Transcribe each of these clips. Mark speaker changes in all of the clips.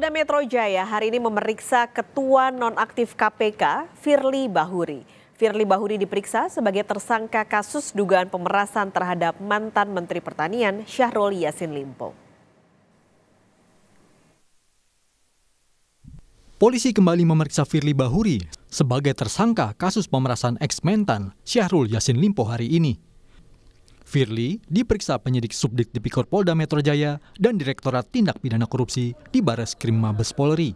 Speaker 1: Polda Metro Jaya hari ini memeriksa Ketua Nonaktif KPK, Firly Bahuri. Firly Bahuri diperiksa sebagai tersangka kasus dugaan pemerasan terhadap mantan Menteri Pertanian Syahrul Yassin Limpo.
Speaker 2: Polisi kembali memeriksa Firly Bahuri sebagai tersangka kasus pemerasan ex-mentan Syahrul Yassin Limpo hari ini. Firly diperiksa penyidik Subdit Tipikor Polda Metro Jaya dan Direktorat Tindak Pidana Korupsi di Bareskrim Mabes Polri.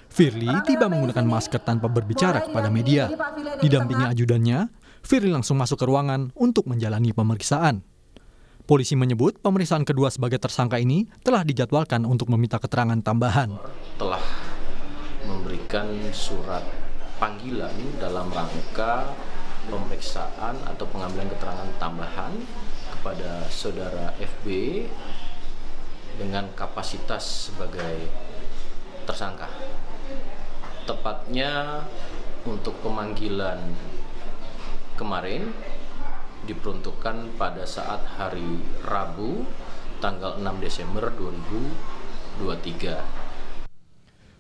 Speaker 2: Firly tiba menggunakan masker tanpa berbicara kepada media. Didampingi ajudannya, Firly langsung masuk ke ruangan untuk menjalani pemeriksaan. Polisi menyebut pemeriksaan kedua sebagai tersangka ini telah dijadwalkan untuk meminta keterangan tambahan.
Speaker 3: Telah memberikan surat panggilan dalam rangka pemeriksaan atau pengambilan keterangan tambahan kepada saudara FB dengan kapasitas sebagai tersangka. Tepatnya untuk pemanggilan kemarin diperuntukkan pada saat hari Rabu tanggal 6 Desember 2023.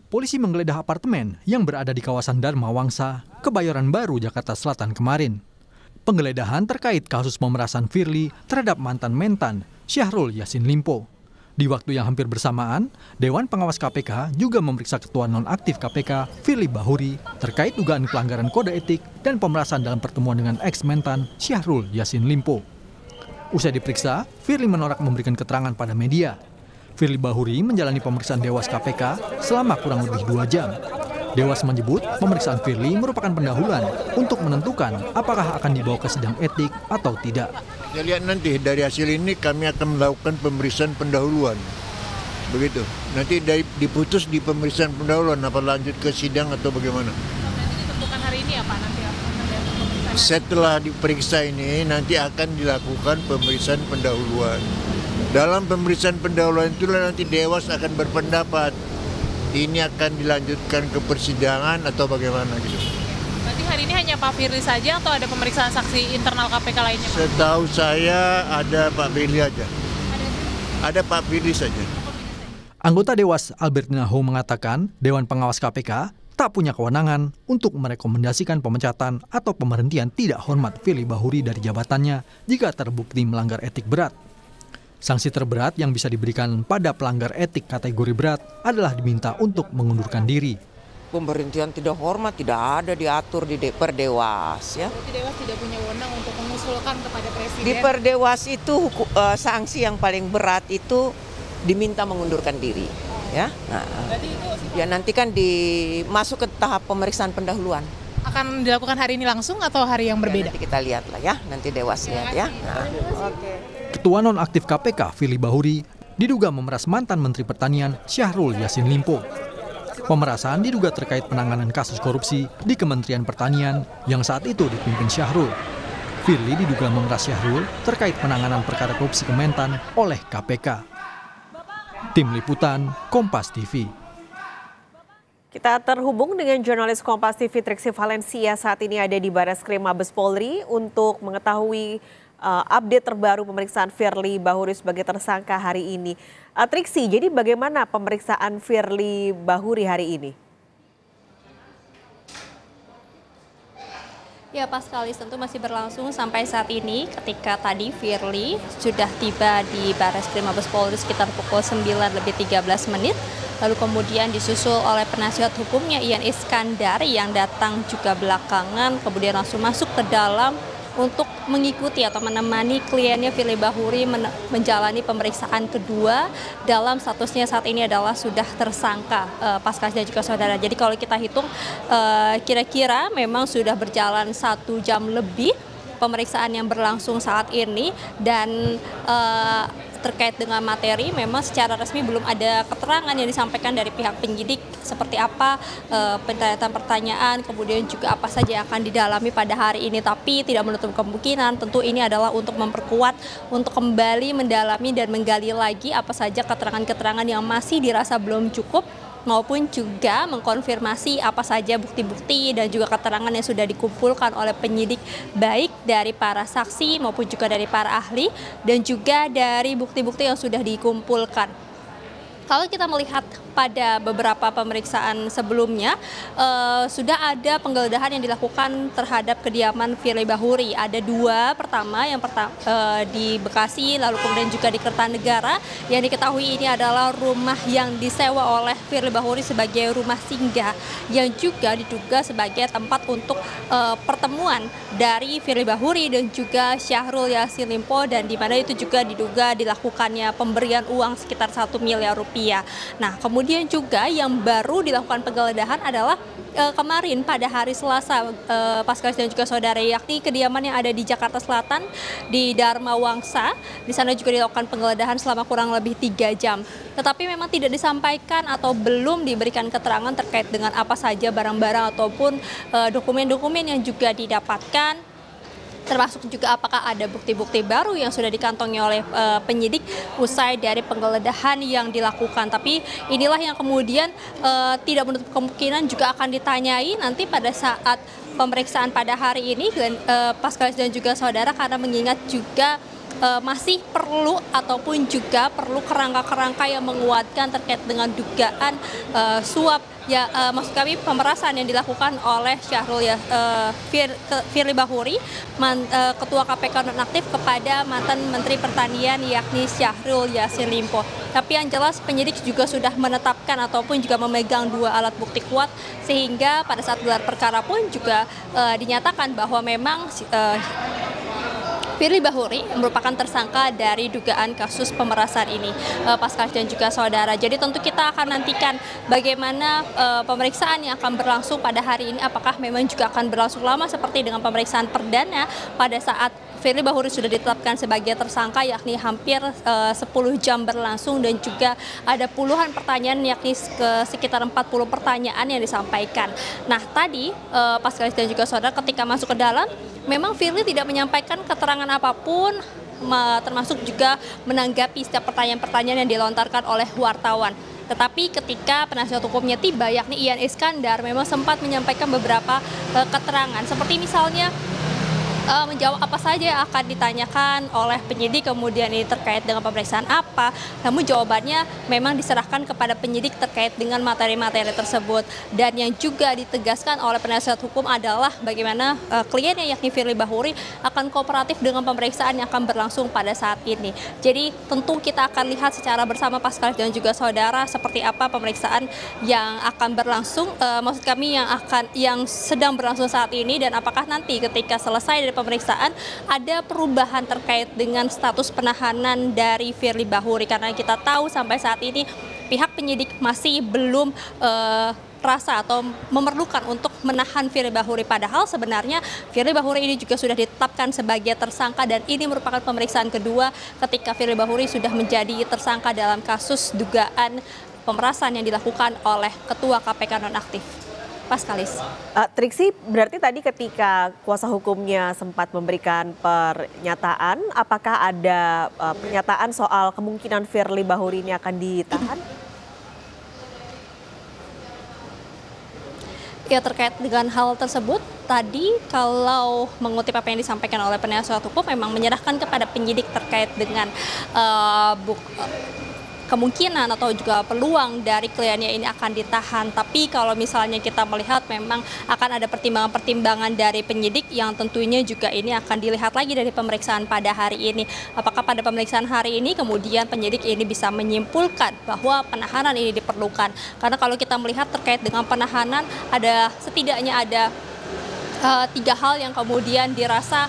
Speaker 2: Polisi menggeledah apartemen yang berada di kawasan Dharma Wangsa, Kebayoran Baru, Jakarta Selatan kemarin. Penggeledahan terkait kasus pemerasan Firly terhadap mantan mentan Syahrul Yassin Limpo. Di waktu yang hampir bersamaan, Dewan Pengawas KPK juga memeriksa Ketua Nonaktif KPK, Firly Bahuri, terkait dugaan pelanggaran kode etik dan pemerasan dalam pertemuan dengan ex-mentan Syahrul Yassin Limpo. Usai diperiksa, Firly menolak memberikan keterangan pada media. Firly Bahuri menjalani pemeriksaan Dewas KPK selama kurang lebih 2 jam. Dewas menyebut pemeriksaan Firly merupakan pendahuluan untuk menentukan apakah akan dibawa ke sidang etik atau tidak.
Speaker 4: Kita lihat nanti dari hasil ini kami akan melakukan pemeriksaan pendahuluan. Begitu. Nanti diputus di pemeriksaan pendahuluan apa lanjut ke sidang atau bagaimana.
Speaker 5: Nanti ditentukan hari ini apa nanti pemeriksaan?
Speaker 4: Setelah diperiksa ini nanti akan dilakukan pemeriksaan pendahuluan. Dalam pemeriksaan pendahuluan itulah nanti Dewas akan berpendapat ini akan dilanjutkan ke persidangan atau bagaimana gitu.
Speaker 5: Berarti hari ini hanya Pak Firly saja atau ada pemeriksaan saksi internal KPK lainnya, Pak?
Speaker 4: Setahu saya ada Pak Firly aja. Ada Pak Firly saja.
Speaker 2: Anggota Dewas Albertina Ho mengatakan Dewan Pengawas KPK tak punya kewenangan untuk merekomendasikan pemecatan atau pemberhentian tidak hormat Firly Bahuri dari jabatannya jika terbukti melanggar etik berat. Sanksi terberat yang bisa diberikan pada pelanggar etik kategori berat adalah diminta untuk mengundurkan diri.
Speaker 6: Pemberhentian tidak hormat tidak ada diatur di Perdewas, ya.
Speaker 5: Berarti Dewas tidak punya wewenang untuk mengusulkan kepada Presiden.
Speaker 6: Di Perdewas itu sanksi yang paling berat itu diminta mengundurkan diri, ya. Nah, ya nanti kan masuk ke tahap pemeriksaan pendahuluan.
Speaker 5: Akan dilakukan hari ini langsung atau hari yang berbeda?
Speaker 6: Ya, nanti kita lihat lah ya, nanti Dewas lihat ya. Nah,
Speaker 5: Oke.
Speaker 2: Ketua Nonaktif KPK, Firly Bahuri, diduga memeras mantan Menteri Pertanian Syahrul Yassin Limpo. Pemerasan diduga terkait penanganan kasus korupsi di Kementerian Pertanian yang saat itu dipimpin Syahrul. Firly diduga memeras Syahrul terkait penanganan perkara korupsi Kementan oleh KPK. Tim Liputan, Kompas TV.
Speaker 1: Kita terhubung dengan jurnalis Kompas TV Triksi Valencia saat ini ada di Bareskrim Mabes Polri untuk mengetahui update terbaru pemeriksaan Firly Bahuri sebagai tersangka hari ini. Triksi, jadi bagaimana pemeriksaan Firly Bahuri hari ini?
Speaker 7: Ya, Paskalis, tentu masih berlangsung sampai saat ini ketika tadi Firly sudah tiba di Bareskrim Mabes Polri sekitar pukul 9:13 menit. Lalu kemudian disusul oleh penasihat hukumnya Ian Iskandar yang datang juga belakangan, kemudian langsung masuk ke dalam untuk mengikuti atau menemani kliennya Firly Bahuri menjalani pemeriksaan kedua dalam statusnya saat ini adalah sudah tersangka, Paskalis dan juga saudara. Jadi kalau kita hitung kira-kira memang sudah berjalan 1 jam lebih pemeriksaan yang berlangsung saat ini dan terkait dengan materi memang secara resmi belum ada keterangan yang disampaikan dari pihak penyidik seperti apa pertanyaan kemudian juga apa saja yang akan didalami pada hari ini, tapi tidak menutup kemungkinan tentu ini adalah untuk memperkuat, untuk kembali mendalami dan menggali lagi apa saja keterangan-keterangan yang masih dirasa belum cukup maupun juga mengkonfirmasi apa saja bukti-bukti dan juga keterangan yang sudah dikumpulkan oleh penyidik baik dari para saksi maupun juga dari para ahli dan juga dari bukti-bukti yang sudah dikumpulkan. Kalau kita melihat pada beberapa pemeriksaan sebelumnya, sudah ada penggeledahan yang dilakukan terhadap kediaman Firly Bahuri. Ada dua, pertama yang di Bekasi, lalu kemudian juga di Kertanegara. Yang diketahui ini adalah rumah yang disewa oleh Firly Bahuri sebagai rumah singgah, yang juga diduga sebagai tempat untuk pertemuan dari Firly Bahuri dan juga Syahrul Yassin Limpo, dan di mana itu juga diduga dilakukannya pemberian uang sekitar 1 miliar rupiah. Nah, kemudian juga yang baru dilakukan penggeledahan adalah kemarin pada hari Selasa, Paskalis dan juga saudara, yakni kediaman yang ada di Jakarta Selatan di Dharma Wangsa. Di sana juga dilakukan penggeledahan selama kurang lebih 3 jam. Tetapi memang tidak disampaikan atau belum diberikan keterangan terkait dengan apa saja barang-barang ataupun dokumen-dokumen yang juga didapatkan, termasuk juga apakah ada bukti-bukti baru yang sudah dikantongi oleh penyidik usai dari penggeledahan yang dilakukan. Tapi inilah yang kemudian tidak menutup kemungkinan juga akan ditanyai nanti pada saat pemeriksaan pada hari ini, Paskalis dan juga saudara, karena mengingat juga masih perlu ataupun juga perlu kerangka-kerangka yang menguatkan terkait dengan dugaan suap, ya maksud kami pemerasan yang dilakukan oleh Syahrul Firly Bahuri, Ketua KPK nonaktif, kepada mantan Menteri Pertanian yakni Syahrul Yassin Limpo. Tapi yang jelas penyidik juga sudah menetapkan ataupun juga memegang 2 alat bukti kuat, sehingga pada saat gelar perkara pun juga dinyatakan bahwa memang Firly Bahuri merupakan tersangka dari dugaan kasus pemerasan ini, Paskalis dan juga saudara. Jadi tentu kita akan nantikan bagaimana pemeriksaan yang akan berlangsung pada hari ini, apakah memang juga akan berlangsung lama seperti dengan pemeriksaan perdana pada saat Firly Bahuri sudah ditetapkan sebagai tersangka, yakni hampir 10 jam berlangsung, dan juga ada puluhan pertanyaan, yakni sekitar 40 pertanyaan yang disampaikan. Nah, tadi Paskalis dan juga saudara ketika masuk ke dalam, memang Firly tidak menyampaikan keterangan apapun, termasuk juga menanggapi setiap pertanyaan-pertanyaan yang dilontarkan oleh wartawan. Tetapi ketika penasihat hukumnya tiba, yakni Ian Iskandar, memang sempat menyampaikan beberapa keterangan, seperti misalnya menjawab apa saja yang akan ditanyakan oleh penyidik, kemudian ini terkait dengan pemeriksaan apa, namun jawabannya memang diserahkan kepada penyidik terkait dengan materi-materi tersebut. Dan yang juga ditegaskan oleh penasihat hukum adalah bagaimana kliennya yakni Firly Bahuri akan kooperatif dengan pemeriksaan yang akan berlangsung pada saat ini. Jadi tentu kita akan lihat secara bersama Paskalis dan juga saudara seperti apa pemeriksaan yang akan berlangsung, maksud kami yang sedang berlangsung saat ini, dan apakah nanti ketika selesai dari pemeriksaan ada perubahan terkait dengan status penahanan dari Firly Bahuri, karena kita tahu sampai saat ini pihak penyidik masih belum rasa atau memerlukan untuk menahan Firly Bahuri, padahal sebenarnya Firly Bahuri ini juga sudah ditetapkan sebagai tersangka, dan ini merupakan pemeriksaan kedua ketika Firly Bahuri sudah menjadi tersangka dalam kasus dugaan pemerasan yang dilakukan oleh Ketua KPK nonaktif. Paskalis.
Speaker 1: Triksi, berarti tadi ketika kuasa hukumnya sempat memberikan pernyataan, apakah ada pernyataan soal kemungkinan Firly Bahuri ini akan ditahan?
Speaker 7: Ya, terkait dengan hal tersebut, tadi kalau mengutip apa yang disampaikan oleh penasihat hukum, memang menyerahkan kepada penyidik terkait dengan kemungkinan atau juga peluang dari kliennya ini akan ditahan. Tapi kalau misalnya kita melihat memang akan ada pertimbangan-pertimbangan dari penyidik yang tentunya juga ini akan dilihat lagi dari pemeriksaan pada hari ini. Apakah pada pemeriksaan hari ini kemudian penyidik ini bisa menyimpulkan bahwa penahanan ini diperlukan. Karena kalau kita melihat terkait dengan penahanan, setidaknya ada 3 hal yang kemudian dirasa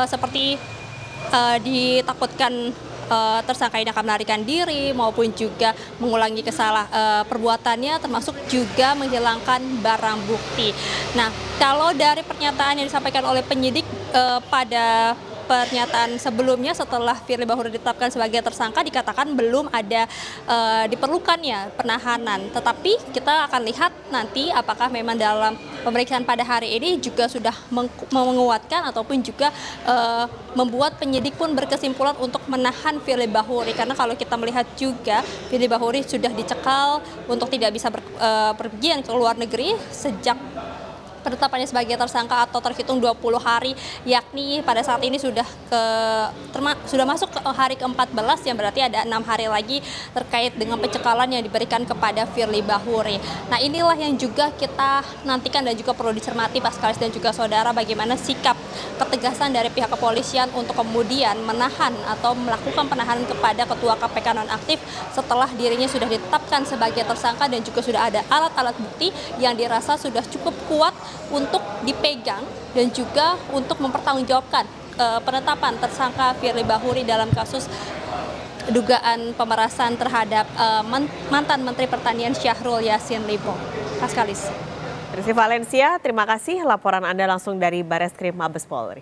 Speaker 7: seperti ditakutkan tersangka ini akan melarikan diri maupun juga mengulangi perbuatannya, termasuk juga menghilangkan barang bukti. Nah, kalau dari pernyataan yang disampaikan oleh penyidik pada pernyataan sebelumnya setelah Firly Bahuri ditetapkan sebagai tersangka, dikatakan belum ada diperlukannya penahanan. Tetapi kita akan lihat nanti apakah memang dalam pemeriksaan pada hari ini juga sudah menguatkan ataupun juga membuat penyidik pun berkesimpulan untuk menahan Firly Bahuri. Karena kalau kita melihat juga Firly Bahuri sudah dicekal untuk tidak bisa berpergian ke luar negeri sejak penetapannya sebagai tersangka atau terhitung 20 hari, yakni pada saat ini sudah masuk ke hari ke-14, yang berarti ada 6 hari lagi terkait dengan pencekalan yang diberikan kepada Firly Bahuri. Nah, inilah yang juga kita nantikan dan juga perlu dicermati Paskalis dan juga saudara, bagaimana sikap ketegasan dari pihak kepolisian untuk kemudian menahan atau melakukan penahanan kepada Ketua KPK nonaktif setelah dirinya sudah ditetapkan sebagai tersangka dan juga sudah ada alat-alat bukti yang dirasa sudah cukup kuat untuk dipegang dan juga untuk mempertanggungjawabkan penetapan tersangka Firly Bahuri dalam kasus dugaan pemerasan terhadap mantan Menteri Pertanian Syahrul Yassin Limpo. Paskalis.
Speaker 1: Rizky Valencia, terima kasih laporan Anda langsung dari Bareskrim Mabes Polri.